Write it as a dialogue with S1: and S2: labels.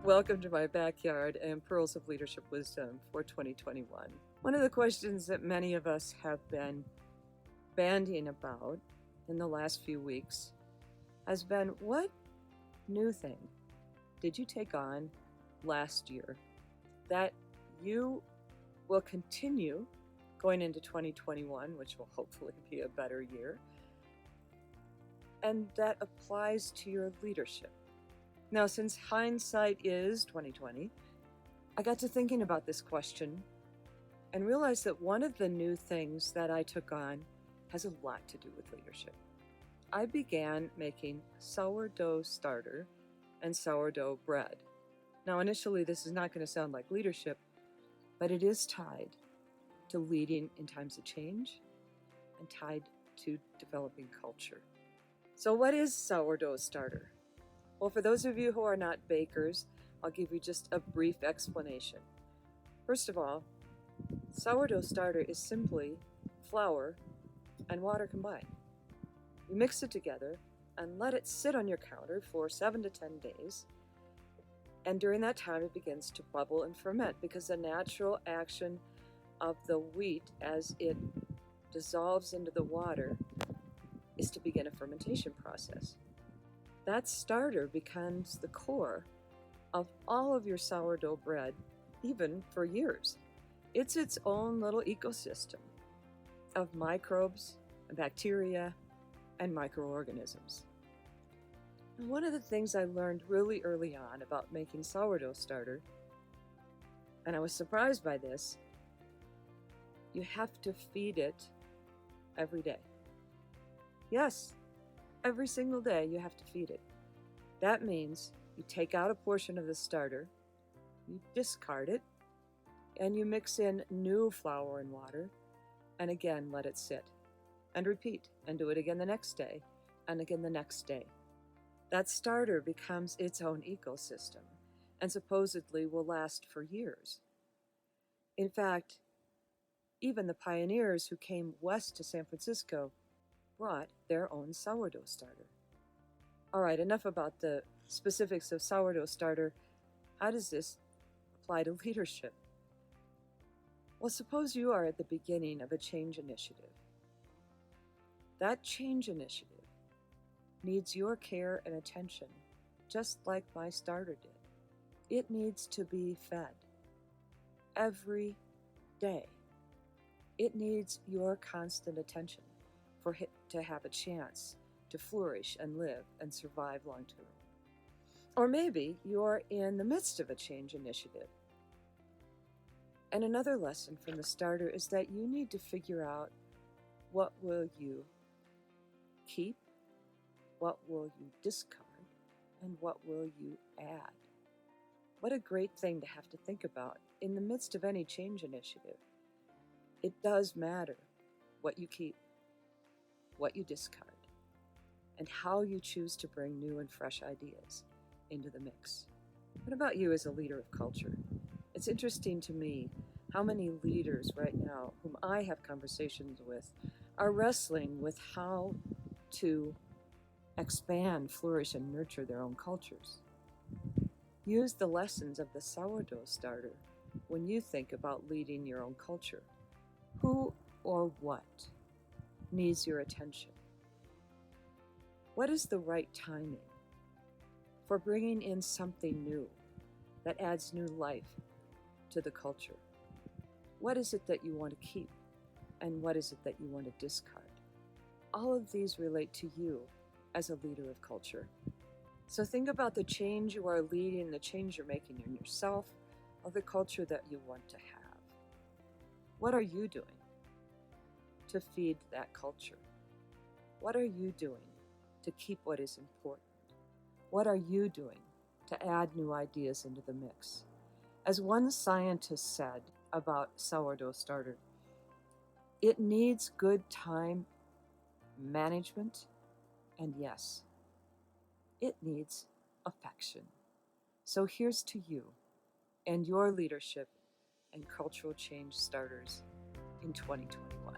S1: Welcome to my backyard and Pearls of Leadership Wisdom for 2021. One of the questions that many of us have been bandying about in the last few weeks has been, what new thing did you take on last year that you will continue going into 2021, which will hopefully be a better year, and that applies to your leadership? Now, since hindsight is 2020, I got to thinking about this question and realized that one of the new things that I took on has a lot to do with leadership. I began making sourdough starter and sourdough bread. Now, initially, this is not going to sound like leadership, but it is tied to leading in times of change and tied to developing culture. So what is sourdough starter? Well, for those of you who are not bakers, I'll give you just a brief explanation. First of all, sourdough starter is simply flour and water combined. You mix it together and let it sit on your counter for 7 to 10 days. And during that time, it begins to bubble and ferment because the natural action of the wheat as it dissolves into the water is to begin a fermentation process. That starter becomes the core of all of your sourdough bread, even for years. It's its own little ecosystem of microbes, bacteria, and microorganisms. And one of the things I learned really early on about making sourdough starter, and I was surprised by this, you have to feed it every day. Yes, every single day you have to feed it. That means you take out a portion of the starter, you discard it, and you mix in new flour and water, and again let it sit. And repeat, and do it again the next day, and again the next day. That starter becomes its own ecosystem, and supposedly will last for years. In fact, even the pioneers who came west to San Francisco brought their own sourdough starter. All right, enough about the specifics of sourdough starter. How does this apply to leadership? Well, suppose you are at the beginning of a change initiative. That change initiative needs your care and attention, just like my starter did. It needs to be fed every day. It needs your constant attention for it to have a chance to flourish and live and survive long term. Or maybe you're in the midst of a change initiative. And another lesson from the starter is that you need to figure out, what will you keep, what will you discard, and what will you add? What a great thing to have to think about in the midst of any change initiative. It does matter what you keep, what you discard, and how you choose to bring new and fresh ideas into the mix. What about you as a leader of culture? It's interesting to me how many leaders right now whom I have conversations with are wrestling with how to expand, flourish, and nurture their own cultures. Use the lessons of the sourdough starter when you think about leading your own culture. Who or what needs your attention? What is the right timing for bringing in something new that adds new life to the culture? What is it that you want to keep, and what is it that you want to discard? All of these relate to you as a leader of culture. So think about the change you are leading, the change you're making in yourself, or the culture that you want to have. What are you doing to feed that culture? What are you doing to keep what is important? What are you doing to add new ideas into the mix? As one scientist said about sourdough starter, it needs good time management, and yes, it needs affection. So here's to you and your leadership and cultural change starters in 2021.